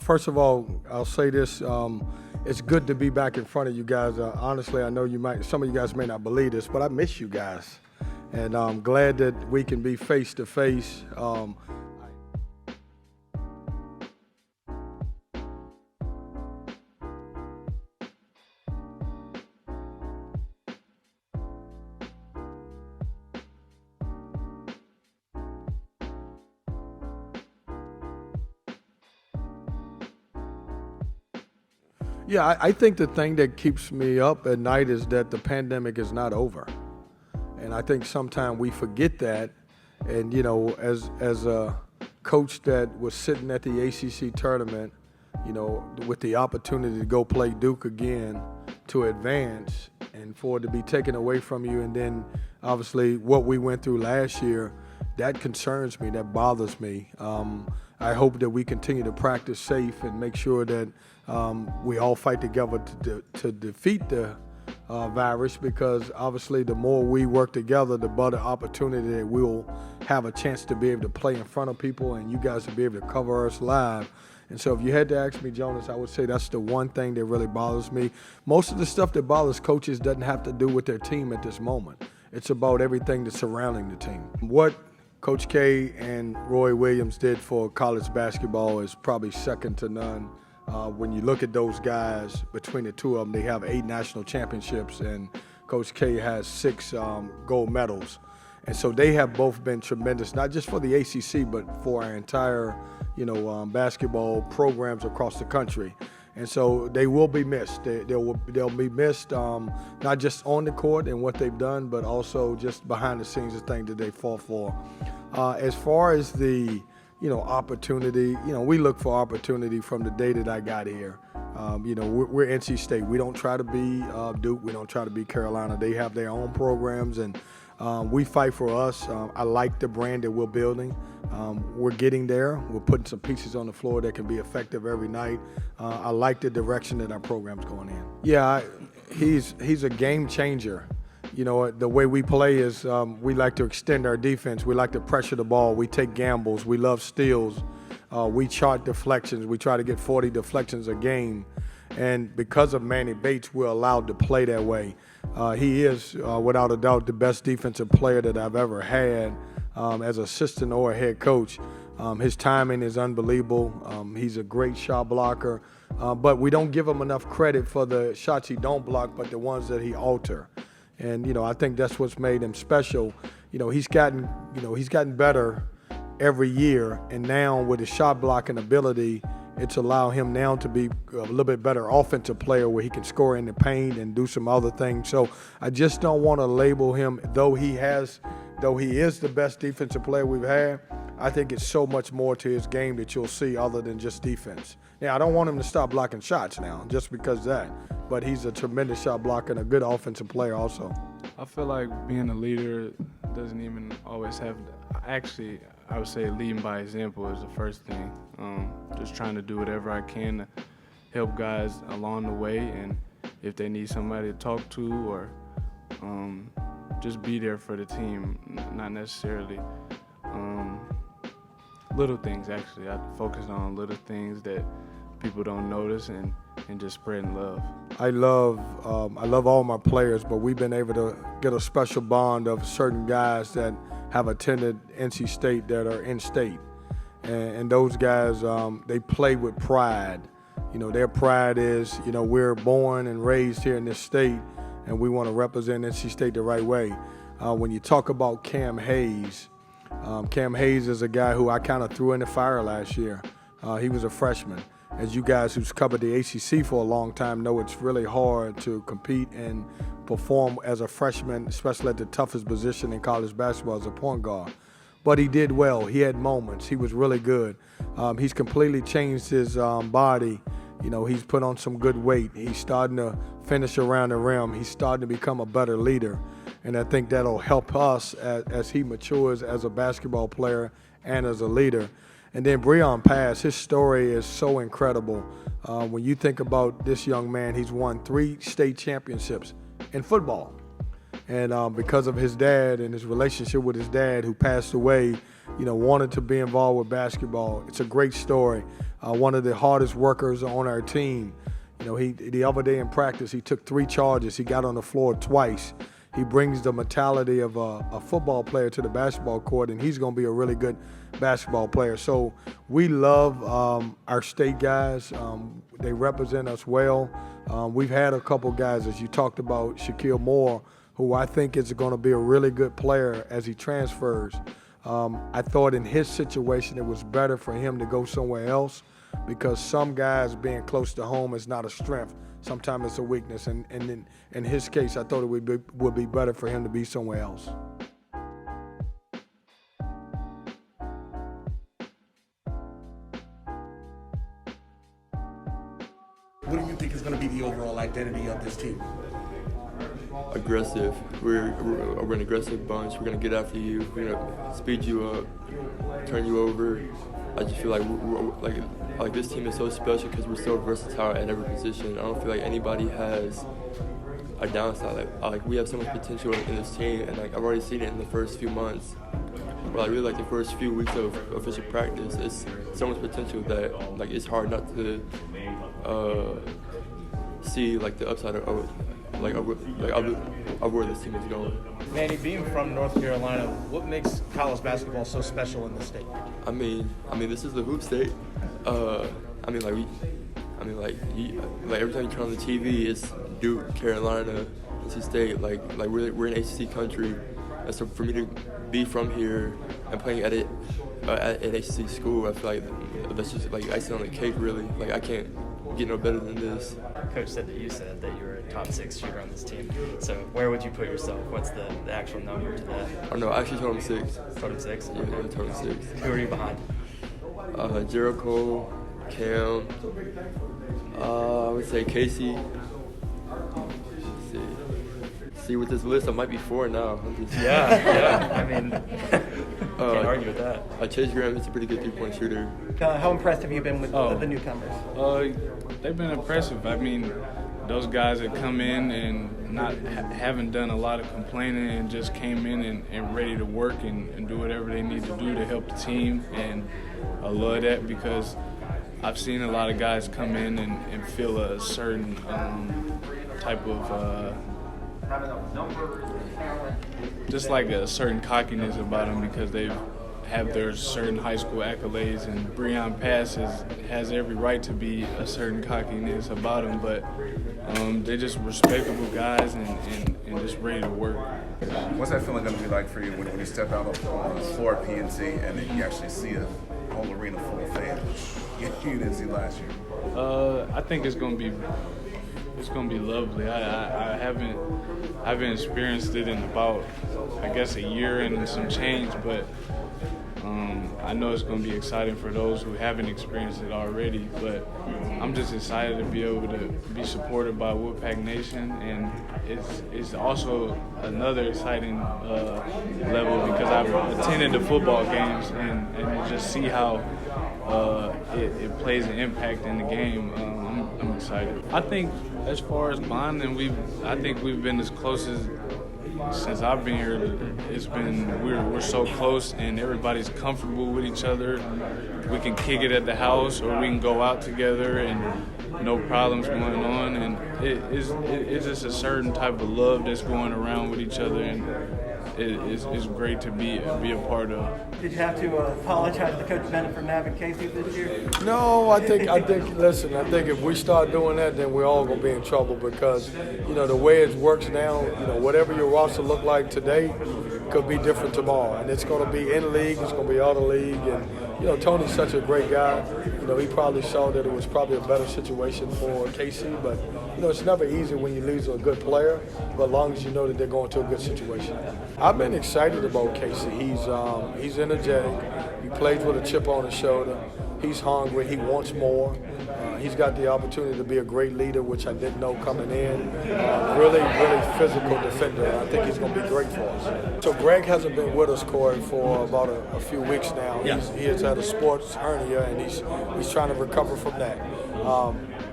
First of all, I'll say this. It's good to be back in front of you guys. Honestly, I know some of you guys may not believe this, but I miss you guys. And I'm glad that we can be face to face. Yeah, I think the thing that keeps me up at night is that the pandemic is not over. And I think sometimes we forget that. And, you know, as a coach that was sitting at the ACC tournament, you know, with the opportunity to go play Duke again to advance and for it to be taken away from you, and then obviously what we went through last year, that concerns me, that bothers me. I hope that we continue to practice safe and make sure that we all fight together to defeat the virus, because obviously the more we work together, the better opportunity that we'll have a chance to be able to play in front of people and you guys to be able to cover us live. And so if you had to ask me, Jonas, I would say that's the one thing that really bothers me. Most of the stuff that bothers coaches doesn't have to do with their team at this moment. It's about everything that's surrounding the team. What Coach K and Roy Williams did for college basketball is probably second to none. When you look at those guys, between the two of them, they have 8 national championships, and Coach K has 6 gold medals. And so they have both been tremendous, not just for the ACC, but for our entire, basketball programs across the country. And so they will be missed. They'll be missed, not just on the court and what they've done, but also just behind the scenes, the thing that they fought for. As far as the opportunity, we look for opportunity from the day that I got here. We're NC State. We don't try to be Duke. We don't try to be Carolina. They have their own programs, and we fight for us. I like the brand that we're building. We're getting there. We're putting some pieces on the floor that can be effective every night. I like the direction that our program's going in. Yeah, he's a game changer. The way we play is we like to extend our defense. We like to pressure the ball. We take gambles. We love steals. We chart deflections. We try to get 40 deflections a game. And because of Manny Bates, we're allowed to play that way. He is, without a doubt, the best defensive player that I've ever had as assistant or a head coach. His timing is unbelievable. He's a great shot blocker. But we don't give him enough credit for the shots he don't block, but the ones that he alter. And, I think that's what's made him special. He's gotten better every year. And now with his shot blocking ability, it's allowed him now to be a little bit better offensive player where he can score in the paint and do some other things. So I just don't want to label him, though he is the best defensive player we've had. I think it's so much more to his game that you'll see other than just defense. Now, I don't want him to stop blocking shots now just because of that, but he's a tremendous shot blocker and a good offensive player also. I feel like being a leader doesn't even always have actually, I would say leading by example is the first thing. Just trying to do whatever I can to help guys along the way, and if they need somebody to talk to or just be there for the team, not necessarily little things. Actually, I focus on little things that people don't notice and just spreading love. I love all my players, but we've been able to get a special bond of certain guys that have attended NC State that are in state. And those guys, they play with pride. Their pride is, we're born and raised here in this state, and we want to represent NC State the right way. When you talk about Cam Hayes is a guy who I kind of threw in the fire last year. He was a freshman. As you guys who's covered the ACC for a long time know, it's really hard to compete and perform as a freshman, especially at the toughest position in college basketball as a point guard. But he did well. He had moments. He was really good. He's completely changed his body. He's put on some good weight. He's starting to finish around the rim. He's starting to become a better leader. And I think that'll help us as he matures as a basketball player and as a leader. And then Breon Pass, his story is so incredible. When you think about this young man, he's won 3 state championships in football. And because of his dad and his relationship with his dad, who passed away, wanted to be involved with basketball. It's a great story. One of the hardest workers on our team. The other day in practice, he took 3 charges. He got on the floor twice. He brings the mentality of a football player to the basketball court, and he's going to be a really good basketball player. So we love our state guys. They represent us well. We've had a couple guys, as you talked about, Shaquille Moore, who I think is going to be a really good player as he transfers. I thought in his situation it was better for him to go somewhere else, because some guys being close to home is not a strength. Sometimes it's a weakness. And in his case, I thought it would be better for him to be somewhere else. What do you think is going to be the overall identity of this team? Aggressive. We're an aggressive bunch. We're going to get after you. We're going to speed you up, turn you over. I just feel like this team is so special because we're so versatile at every position. I don't feel like anybody has a downside. Like we have so much potential in this team, and I've already seen it in the first few months. But I really like the first few weeks of official practice. It's so much potential that it's hard not to see the upside of where this team is going. Manny, being from North Carolina, what makes college basketball so special in the state? I mean, this is the hoop state. Every time you turn on the TV, it's Duke, Carolina, NC State. We're an ACC country, and so for me to be from here and playing at an ACC school, I feel like that's just icing on the cake. Really, I can't get no better than this. Coach said that you were a top 6 shooter on this team. So where would you put yourself? What's the actual number to that? Oh no, I actually told him 6. Told him 6? Yeah, I told him 6. Who are you behind? Jericole, Cam, I would say Casey. Let's see, with this list, I might be 4 now. Yeah. I mean, can't argue with that. Chase Graham is a pretty good 3-point shooter. How impressed have you been with the newcomers? They've been impressive. I mean, those guys that come in and haven't done a lot of complaining and just came in and ready to work and do whatever they need to do to help the team. And I love that because I've seen a lot of guys come in and feel a certain type of just like a certain cockiness about them because they have their certain high school accolades, and Breon Pass has every right to be a certain cockiness about him, but they're just respectable guys and just ready to work. What's that feeling going to be like for you when you step out on the floor at PNC and then you actually see a whole arena full of fans you didn't see last year? I think it's going to be lovely. I haven't experienced it in about, I guess, a year and some change, but I know it's going to be exciting for those who haven't experienced it already, but I'm just excited to be able to be supported by Wolfpack Nation, and it's also another exciting level because I've attended the football games and just see how it plays an impact in the game. I'm excited. I think as far as bonding, I think we've been as close as since I've been here. It's been we're so close and everybody's comfortable with each other. We can kick it at the house or we can go out together and no problems going on. And it's just a certain type of love that's going around with each other, and it's great to be a part of. Did you have to apologize to Coach Bennett for nabbing Casey this year? No, I think if we start doing that, then we're all gonna be in trouble because, the way it works now, whatever your roster look like today could be different tomorrow, and it's gonna be in league, it's gonna be out of league, and Tony's such a great guy. He probably saw that it was probably a better situation for Casey, but it's never easy when you lose a good player, but as long as you know that they're going to a good situation. I've been excited about Casey. He's energetic. He plays with a chip on his shoulder. He's hungry. He wants more. He's got the opportunity to be a great leader, which I didn't know coming in. Really physical defender. I think he's going to be great for us. So Greg hasn't been with us, Corey, for about a few weeks now. Yeah. He has had a sports hernia, and he's trying to recover from that.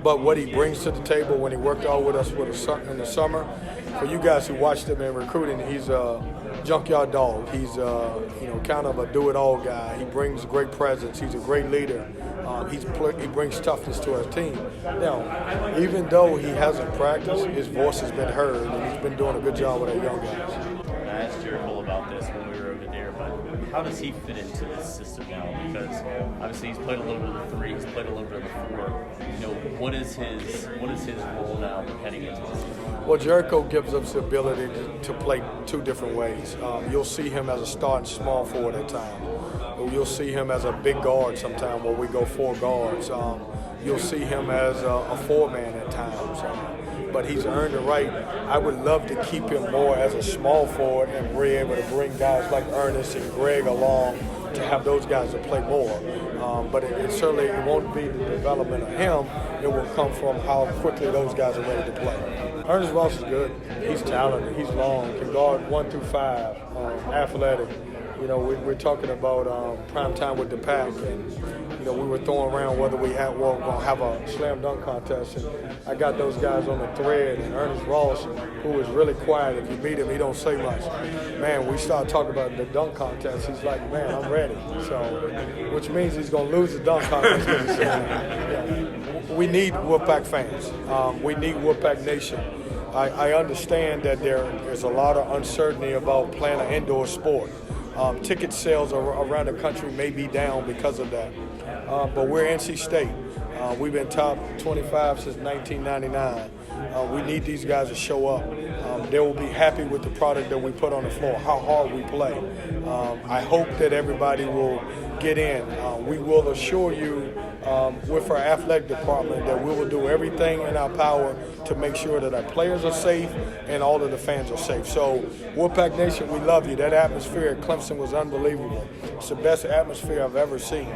But what he brings to the table when he worked out with us in the summer, for you guys who watched him in recruiting, he's a junkyard dog. He's kind of a do-it-all guy. He brings great presence. He's a great leader. He brings toughness to our team. Now, even though he hasn't practiced, his voice has been heard, and he's been doing a good job with our young guys. I asked Jericole about this when we were over there, but how does he fit into this system now? Because obviously he's played a little bit of the 3, he's played a little bit of the 4. What is his role now heading into this season? Well, Jericole gives us the ability to play 2 different ways. You'll see him as a starting small forward at times. You'll see him as a big guard sometime where we go 4 guards. You'll see him as a 4-man at times. But he's earned the right. I would love to keep him more as a small forward and be able to bring guys like Ernest and Greg along to have those guys to play more. But it certainly won't be the development of him. It will come from how quickly those guys are ready to play. Ernest Ross is good. He's talented. He's long. Can guard 1 through 5. Athletic. We're talking about prime time with the pack, and we were throwing around whether we were going to have a slam dunk contest, and I got those guys on the thread. And Ernest Ross, who is really quiet, if you meet him, he don't say much. Man, we start talking about the dunk contest. He's like, man, I'm ready. So, which means he's going to lose the dunk contest. We need Wolfpack fans. We need Wolfpack Nation. I understand that there is a lot of uncertainty about playing an indoor sport. Ticket sales around the country may be down because of that. But we're NC State. We've been top 25 since 1999. We need these guys to show up. They will be happy with the product that we put on the floor, how hard we play. I hope that everybody will get in. We will assure you with our athletic department that we will do everything in our power to make sure that our players are safe and all of the fans are safe. So, Wolfpack Nation, we love you. That atmosphere at Clemson was unbelievable. It's the best atmosphere I've ever seen.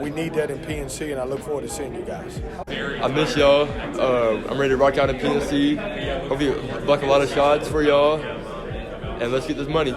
We need that in PNC, and I look forward to seeing you guys. I miss y'all. I'm ready to rock out in PNC. Hope you block a lot of shots for y'all, and let's get this money.